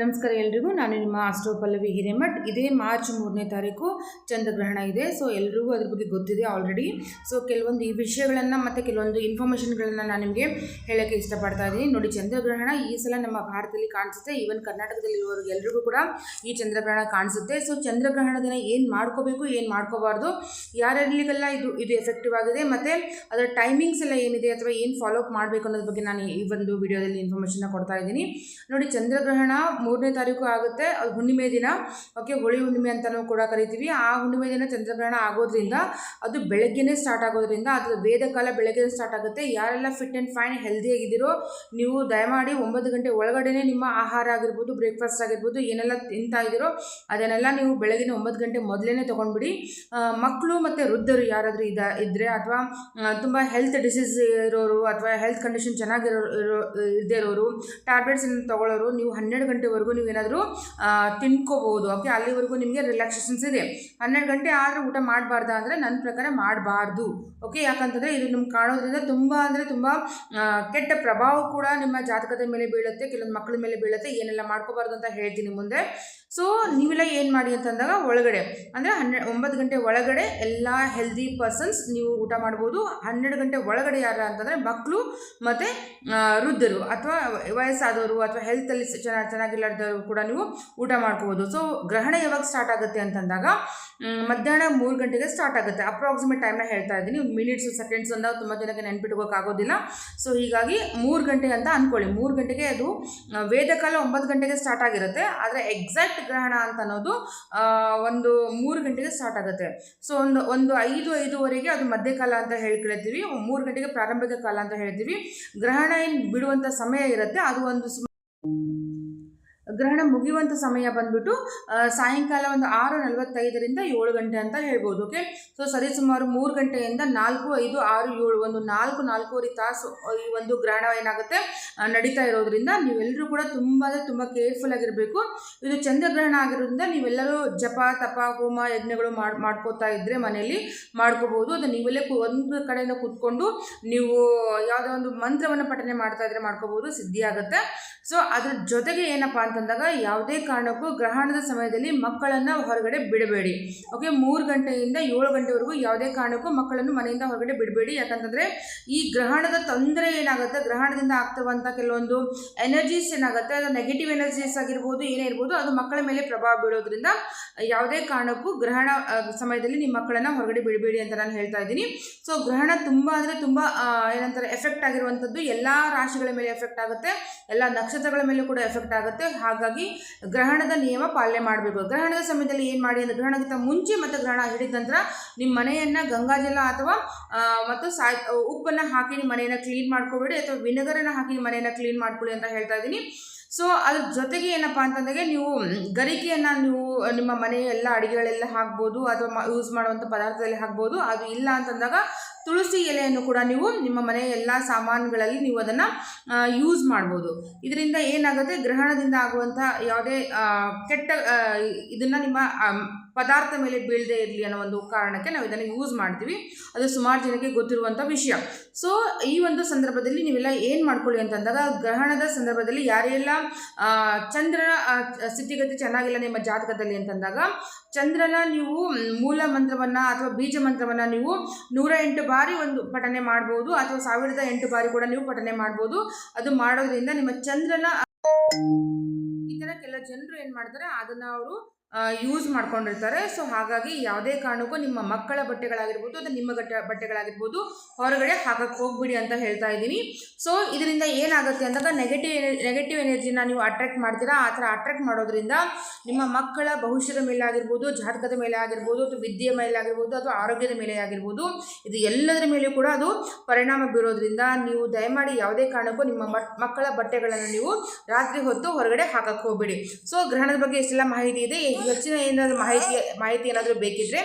ನಮಸ್ಕಾರ ಎಲ್ರಿಗೂ. ನಾನು ನಿಮ್ಮ ಆಸ್ಟ್ರೋ ಪಲ್ಲವಿ ಹಿರೇಮಠ್. ಇದೇ ಮಾರ್ಚ್ 3ನೇ ತಾರೀಕು ಚಂದ್ರಗ್ರಹಣ ಇದೆ. ಸೊ ಎಲ್ರಿಗೂ ಅದ್ರ ಬಗ್ಗೆ ಗೊತ್ತಿದೆ ಆಲ್ರೆಡಿ. ಸೊ ಕೆಲವೊಂದು ಈ ವಿಷಯಗಳನ್ನು ಮತ್ತು ಕೆಲವೊಂದು ಇನ್ಫಾರ್ಮೇಷನ್ಗಳನ್ನು ನಾನು ನಿಮಗೆ ಹೇಳೋಕ್ಕೆ ಇಷ್ಟಪಡ್ತಾ ಇದ್ದೀನಿ. ನೋಡಿ, ಚಂದ್ರಗ್ರಹಣ ಈ ಸಲ ನಮ್ಮ ಭಾರತದಲ್ಲಿ ಕಾಣಿಸುತ್ತೆ. ಈವನ್ ಕರ್ನಾಟಕದಲ್ಲಿರುವವರಿಗೆ ಎಲ್ರಿಗೂ ಕೂಡ ಈ ಚಂದ್ರಗ್ರಹಣ ಕಾಣಿಸುತ್ತೆ. ಸೊ ಚಂದ್ರಗ್ರಹಣ ದಿನ ಏನು ಮಾಡ್ಕೋಬೇಕು, ಏನು ಮಾಡ್ಕೋಬಾರ್ದು, ಯಾರ್ಯಾರಿಗೆಲ್ಲ ಇದು ಎಫೆಕ್ಟಿವ್ ಆಗಿದೆ, ಮತ್ತು ಅದರ ಟೈಮಿಂಗ್ಸ್ ಎಲ್ಲ ಏನಿದೆ ಅಥವಾ ಏನು ಫಾಲೋ ಅಪ್ ಮಾಡಬೇಕು ಅನ್ನೋದ್ರ ಬಗ್ಗೆ ನಾನು ಈ ಒಂದು ವಿಡಿಯೋದಲ್ಲಿ ಇನ್ಫಾರ್ಮೇಷನ್ನ ಕೊಡ್ತಾ ಇದ್ದೀನಿ. ನೋಡಿ, ಚಂದ್ರಗ್ರಹಣ 3ನೇ ತಾರೀಕು ಆಗುತ್ತೆ. ಅದು ಹುಣ್ಣಿಮೆ ದಿನ. ಓಕೆ, ಹೋಳಿ ಹುಣ್ಣಿಮೆ ಅಂತಲೂ ಕೂಡ ಕರಿತೀವಿ. ಆ ಹುಣ್ಣಿಮೆ ದಿನ ಚಂದ್ರಗ್ರಹಣ ಆಗೋದ್ರಿಂದ ಅದು ಬೆಳಗ್ಗೆನೇ ಸ್ಟಾರ್ಟ್ ಆಗೋದ್ರಿಂದ ಅದು ವೇದ ಕಾಲ ಬೆಳಗ್ಗೆ ಸ್ಟಾರ್ಟ್ ಆಗುತ್ತೆ. ಯಾರೆಲ್ಲ ಫಿಟ್ ಆ್ಯಂಡ್ ಫೈನ್ ಹೆಲ್ದಿಯಾಗಿದ್ದೀರೋ ನೀವು ದಯಮಾಡಿ 9 ಗಂಟೆ ಒಳಗಡೆ ನಿಮ್ಮ ಆಹಾರ ಆಗಿರ್ಬೋದು, ಬ್ರೇಕ್ಫಾಸ್ಟ್ ಆಗಿರ್ಬೋದು, ಏನೆಲ್ಲ ತಿಂತಾ ಇದ್ದೀರೋ ಅದನ್ನೆಲ್ಲ ನೀವು ಬೆಳಗಿನ 9 ಗಂಟೆ ಮೊದಲೇ ತೊಗೊಂಡ್ಬಿಡಿ. ಮಕ್ಕಳು ಮತ್ತು ವೃದ್ಧರು ಯಾರಾದರೂ ಇದ್ದರೆ ಅಥವಾ ತುಂಬ ಹೆಲ್ತ್ ಡಿಸೀಸ್ ಇರೋರು ಅಥವಾ ಹೆಲ್ತ್ ಕಂಡೀಷನ್ ಇಲ್ಲದೇ ಇರೋರು, ಟ್ಯಾಬ್ಲೆಟ್ಸನ್ನು ತೊಗೊಳ್ಳೋರು, ನೀವು 12 ಗಂಟೆವರೆಗೂ ನೀವೇನಾದರೂ ತಿನ್ಕೋಬೋದು. ಓಕೆ, ಅಲ್ಲಿವರೆಗೂ ನಿಮಗೆ ರಿಲ್ಯಾಕ್ಸೇಷನ್ಸ್ ಇದೆ. 12 ಗಂಟೆ ಆದರೆ ಊಟ ಮಾಡಬಾರ್ದಾ ಅಂದರೆ ನನ್ನ ಪ್ರಕಾರ ಮಾಡಬಾರ್ದು. ಓಕೆ, ಯಾಕಂತಂದರೆ ಇದು ನಿಮ್ಗೆ ಕಾಣೋದ್ರಿಂದ ತುಂಬ ಕೆಟ್ಟ ಪ್ರಭಾವ ಕೂಡ ನಿಮ್ಮ ಜಾತಕದ ಮೇಲೆ ಬೀಳುತ್ತೆ, ಕೆಲವೊಂದು ಮಕ್ಕಳ ಮೇಲೆ ಬೀಳುತ್ತೆ. ಏನೆಲ್ಲ ಮಾಡ್ಕೋಬಾರ್ದು ಅಂತ ಹೇಳ್ತೀನಿ ಮುಂದೆ. ಸೊ ನೀವೆಲ್ಲ ಏನು ಮಾಡಿ ಅಂತಂದಾಗ ಒಳಗಡೆ ಅಂದರೆ 9 ಗಂಟೆ ಒಳಗಡೆ ಎಲ್ಲ ಹೆಲ್ದಿ ಪರ್ಸನ್ಸ್ ನೀವು ಊಟ ಮಾಡ್ಬೋದು. 12 ಗಂಟೆ ಒಳಗಡೆ ಯಾರು ಅಂತಂದರೆ ಮಕ್ಕಳು ಮತ್ತು ವೃದ್ಧರು ಅಥವಾ ವಯಸ್ಸಾದವರು ಅಥವಾ ಹೆಲ್ತಲ್ಲಿ ಚೆನ್ನಾಗಿಲ್ಲದವರು ಕೂಡ ನೀವು ಊಟ ಮಾಡ್ಕೋಬೋದು. ಸೊ ಗ್ರಹಣ ಯಾವಾಗ ಸ್ಟಾರ್ಟ್ ಆಗುತ್ತೆ ಅಂತಂದಾಗ ಮಧ್ಯಾಹ್ನ 3 ಗಂಟೆಗೆ ಸ್ಟಾರ್ಟ್ ಆಗುತ್ತೆ. ಅಪ್ರಾಕ್ಸಿಮೇಟ್ ಟೈಮ್ನ ಹೇಳ್ತಾ ಇದ್ದೀನಿ. ಮಿನಿಟ್ಸು ಸೆಕೆಂಡ್ಸ್ ಅಂದಾಗ ತುಂಬ ಜನಕ್ಕೆ ನೆನ್ಪಿಟ್ಕೋಕ್ಕಾಗೋದಿಲ್ಲ. ಸೊ ಹೀಗಾಗಿ 3 ಗಂಟೆ ಅಂತ ಅಂದ್ಕೊಳ್ಳಿ. 3 ಗಂಟೆಗೆ ಅದು ವೇದಕಾಲ 9 ಗಂಟೆಗೆ ಸ್ಟಾರ್ಟ್ ಆಗಿರುತ್ತೆ. ಆದರೆ ಎಕ್ಸಾಕ್ಟ್ ಗ್ರಹಣ ಅಂತ ಅನ್ನೋದು ಒಂದು 3 ಗಂಟೆಗೆ ಸ್ಟಾರ್ಟ್ ಆಗುತ್ತೆ. ಸೊ ಒಂದು 5-5:30 ಅದು ಮಧ್ಯಕಾಲ ಅಂತ ಹೇಳ್ಕೊಳ್ತೀವಿ. 3 ಗಂಟೆಗೆ ಪ್ರಾರಂಭಿಕ ಕಾಲ ಅಂತ ಹೇಳ್ತೀವಿ. ಗ್ರಹಣ ಏನು ಬಿಡುವಂಥ ಸಮಯ ಇರುತ್ತೆ ಅದು ಒಂದು ಗ್ರಹಣ ಮುಗಿಯುವಂಥ ಸಮಯ ಬಂದ್ಬಿಟ್ಟು ಸಾಯಂಕಾಲ ಒಂದು 6:45ರಿಂದ 7 ಗಂಟೆ ಅಂತ ಹೇಳ್ಬೋದು. ಓಕೆ, ಸೊ ಸರಿಸುಮಾರು 3 ಗಂಟೆಯಿಂದ 4, 5, 6, 7 ಒಂದು 4-4.25 ತಾಸು ಈ ಒಂದು ಗ್ರಹಣ ಏನಾಗುತ್ತೆ ನಡೀತಾ ಇರೋದ್ರಿಂದ ನೀವೆಲ್ಲರೂ ಕೂಡ ತುಂಬ ಕೇರ್ಫುಲ್ ಆಗಿರಬೇಕು. ಇದು ಚಂದ್ರಗ್ರಹಣ ಆಗಿರೋದ್ರಿಂದ ನೀವೆಲ್ಲರೂ ಜಪ, ತಪ, ಹೋಮ, ಯಜ್ಞಗಳು ಮಾಡ್ಕೋತಾ ಇದ್ದರೆ ಮನೆಯಲ್ಲಿ ಮಾಡ್ಕೋಬೋದು. ಅದು ನೀವೆಲ್ಲೇ ಒಂದು ಕಡೆಯಿಂದ ಕೂತ್ಕೊಂಡು ನೀವು ಯಾವುದೋ ಒಂದು ಮಂತ್ರವನ್ನು ಪಠನೆ ಮಾಡ್ತಾ ಇದ್ರೆ ಮಾಡ್ಕೋಬೋದು, ಸಿದ್ಧಿ ಆಗುತ್ತೆ. ಸೊ ಅದ್ರ ಜೊತೆಗೆ ಏನಪ್ಪ ಅಂತಂದಾಗ ಯಾವುದೇ ಕಾರಣಕ್ಕೂ ಗ್ರಹಣದ ಸಮಯದಲ್ಲಿ ಮಕ್ಕಳನ್ನು ಹೊರಗಡೆ ಬಿಡಬೇಡಿ. ಓಕೆ, 3 ಗಂಟೆಯಿಂದ 7 ಗಂಟೆವರೆಗೂ ಯಾವುದೇ ಕಾರಣಕ್ಕೂ ಮಕ್ಕಳನ್ನು ಮನೆಯಿಂದ ಹೊರಗಡೆ ಬಿಡಬೇಡಿ. ಯಾಕಂತಂದರೆ ಈ ಗ್ರಹಣದ ತೊಂದರೆ ಏನಾಗುತ್ತೆ, ಗ್ರಹಣದಿಂದ ಆಗ್ತಿರುವಂಥ ಕೆಲವೊಂದು ಎನರ್ಜೀಸ್ ಏನಾಗುತ್ತೆ, ಅದು ನೆಗೆಟಿವ್ ಎನರ್ಜೀಸ್ ಆಗಿರ್ಬೋದು, ಏನೇ ಇರ್ಬೋದು, ಅದು ಮಕ್ಕಳ ಮೇಲೆ ಪ್ರಭಾವ ಬೀಳೋದ್ರಿಂದ ಯಾವುದೇ ಕಾರಣಕ್ಕೂ ಗ್ರಹಣ ಸಮಯದಲ್ಲಿ ನಿಮ್ಮ ಮಕ್ಕಳನ್ನು ಹೊರಗಡೆ ಬಿಡಬೇಡಿ ಅಂತ ನಾನು ಹೇಳ್ತಾ ಇದ್ದೀನಿ. ಸೊ ಗ್ರಹಣ ತುಂಬ ಏನಂತಾರೆ ಎಫೆಕ್ಟ್ ಆಗಿರುವಂಥದ್ದು ಎಲ್ಲ ರಾಶಿಗಳ ಮೇಲೆ ಎಫೆಕ್ಟ್ ಆಗುತ್ತೆ, ಎಲ್ಲ ನಕ್ಷತ್ರಗಳ ಮೇಲೆ ಕೂಡ ಎಫೆಕ್ಟ್ ಆಗುತ್ತೆ. ಹಾಗಾಗಿ ಗ್ರಹಣದ ನಿಯಮ ಪಾಲನೆ ಮಾಡಬೇಕು. ಗ್ರಹಣದ ಸಮಯದಲ್ಲಿ ಏನು ಮಾಡಿ ಅಂದರೆ ಗ್ರಹಣಕ್ಕಿಂತ ಮುಂಚೆ ಮತ್ತು ಗ್ರಹಣ ಹಿಡಿದ ನಂತರ ನಿಮ್ಮ ಮನೆಯನ್ನು ಗಂಗಾಜಲ ಅಥವಾ ಮತ್ತು ಉಪ್ಪನ್ನು ಹಾಕಿ ನಿಮ್ಮ ಮನೆಯನ್ನು ಕ್ಲೀನ್ ಮಾಡ್ಕೊಬೇಡಿ, ಅಥವಾ ವಿನೆಗರನ್ನು ಹಾಕಿ ನಿಮ್ಮ ಮನೆಯನ್ನು ಕ್ಲೀನ್ ಮಾಡ್ಕೊಳ್ಳಿ ಅಂತ ಹೇಳ್ತಾ ಇದ್ದೀನಿ. ಸೊ ಅದ್ರ ಜೊತೆಗೆ ಏನಪ್ಪ ಅಂತಂದರೆ ನೀವು ಗರಿಕೆಯನ್ನು ನೀವು ನಿಮ್ಮ ಮನೆಯ ಎಲ್ಲ ಅಡುಗೆಗಳೆಲ್ಲ ಹಾಕ್ಬೋದು ಅಥವಾ ಯೂಸ್ ಮಾಡುವಂಥ ಪದಾರ್ಥದಲ್ಲಿ ಹಾಕ್ಬೋದು. ಅದು ಇಲ್ಲ ಅಂತಂದಾಗ ತುಳಸಿ ಎಲೆಯನ್ನು ಕೂಡ ನೀವು ನಿಮ್ಮ ಮನೆಯ ಎಲ್ಲ ಸಾಮಾನುಗಳಲ್ಲಿ ನೀವು ಅದನ್ನು ಯೂಸ್ ಮಾಡ್ಬೋದು. ಇದರಿಂದ ಏನಾಗುತ್ತೆ, ಗ್ರಹಣದಿಂದ ಆಗುವಂಥ ಯಾವುದೇ ಕೆಟ್ಟ ಇದನ್ನು ನಿಮ್ಮ ಪದಾರ್ಥ ಮೇಲೆ ಬೀಳದೇ ಇರಲಿ ಅನ್ನೋ ಒಂದು ಕಾರಣಕ್ಕೆ ನಾವು ಇದನ್ನು ಯೂಸ್ ಮಾಡ್ತೀವಿ. ಅದು ಸುಮಾರು ಜನಕ್ಕೆ ಗೊತ್ತಿರುವಂಥ ವಿಷಯ. ಸೊ ಈ ಒಂದು ಸಂದರ್ಭದಲ್ಲಿ ನೀವೆಲ್ಲ ಏನು ಮಾಡ್ಕೊಳ್ಳಿ ಅಂತಂದಾಗ ಗ್ರಹಣದ ಸಂದರ್ಭದಲ್ಲಿ ಯಾರೆಲ್ಲ ಚಂದ್ರನ ಸ್ಥಿತಿಗತಿ ಚೆನ್ನಾಗಿಲ್ಲ ನಿಮ್ಮ ಜಾತಕದಲ್ಲಿ ಅಂತಂದಾಗ ಚಂದ್ರನ ನೀವು ಮೂಲ ಮಂತ್ರವನ್ನು ಅಥವಾ ಬೀಜ ಮಂತ್ರವನ್ನು ನೀವು 108 ಬಾರಿ ಒಂದು ಪಠನೆ ಮಾಡ್ಬೋದು, ಅಥವಾ 1008 ಬಾರಿ ಕೂಡ ನೀವು ಪಠನೆ ಮಾಡ್ಬೋದು. ಅದು ಮಾಡೋದ್ರಿಂದ ನಿಮ್ಮ ಚಂದ್ರನ ಈ ಥರ ಕೆಲ ಜನರು ಏನು ಮಾಡ್ತಾರೆ ಅದನ್ನು ಅವರು ಯೂಸ್ ಮಾಡ್ಕೊಂಡಿರ್ತಾರೆ. ಸೊ ಹಾಗಾಗಿ ಯಾವುದೇ ಕಾರಣಕ್ಕೂ ನಿಮ್ಮ ಮಕ್ಕಳ ಬಟ್ಟೆಗಳಾಗಿರ್ಬೋದು ಅಥವಾ ನಿಮ್ಮ ಬಟ್ಟೆಗಳಾಗಿರ್ಬೋದು ಹೊರಗಡೆ ಹಾಕಕ್ಕೆ ಹೋಗ್ಬಿಡಿ ಅಂತ ಹೇಳ್ತಾ ಇದ್ದೀನಿ. ಸೊ ಇದರಿಂದ ಏನಾಗುತ್ತೆ ಅಂದಾಗ ನೆಗೆಟಿವ್ ಎನರ್ಜಿನ ನೀವು ಅಟ್ರಾಕ್ಟ್ ಮಾಡ್ತೀರಾ. ಆ ಥರ ಅಟ್ರಾಕ್ಟ್ ಮಾಡೋದ್ರಿಂದ ನಿಮ್ಮ ಮಕ್ಕಳ ಭವಿಷ್ಯದ ಮೇಲೆ ಆಗಿರ್ಬೋದು, ಜಾತಕದ ಮೇಲೆ ಆಗಿರ್ಬೋದು, ಅಥವಾ ವಿದ್ಯೆಯ ಮೇಲೆ ಆಗಿರ್ಬೋದು, ಅಥವಾ ಆರೋಗ್ಯದ ಮೇಲೆ ಆಗಿರ್ಬೋದು, ಇದು ಎಲ್ಲದರ ಮೇಲೆ ಕೂಡ ಅದು ಪರಿಣಾಮ ಬೀರೋದ್ರಿಂದ ನೀವು ದಯಮಾಡಿ ಯಾವುದೇ ಕಾರಣಕ್ಕೂ ನಿಮ್ಮ ಮಕ್ಕಳ ಬಟ್ಟೆಗಳನ್ನು ನೀವು ರಾತ್ರಿ ಹೊತ್ತು ಹೊರಗಡೆ ಹಾಕಕ್ಕೆ ಹೋಗ್ಬಿಡಿ. ಸೊ ಗ್ರಹಣದ ಬಗ್ಗೆ ಎಷ್ಟೆಲ್ಲ ಮಾಹಿತಿ ಇದೆ, ಹೆಚ್ಚಿನ ಏನಾದರೂ ಮಾಹಿತಿ ಏನಾದರೂ ಬೇಕಿದ್ದರೆ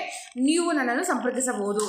ನೀವು ನನ್ನನ್ನು ಸಂಪರ್ಕಿಸಬಹುದು.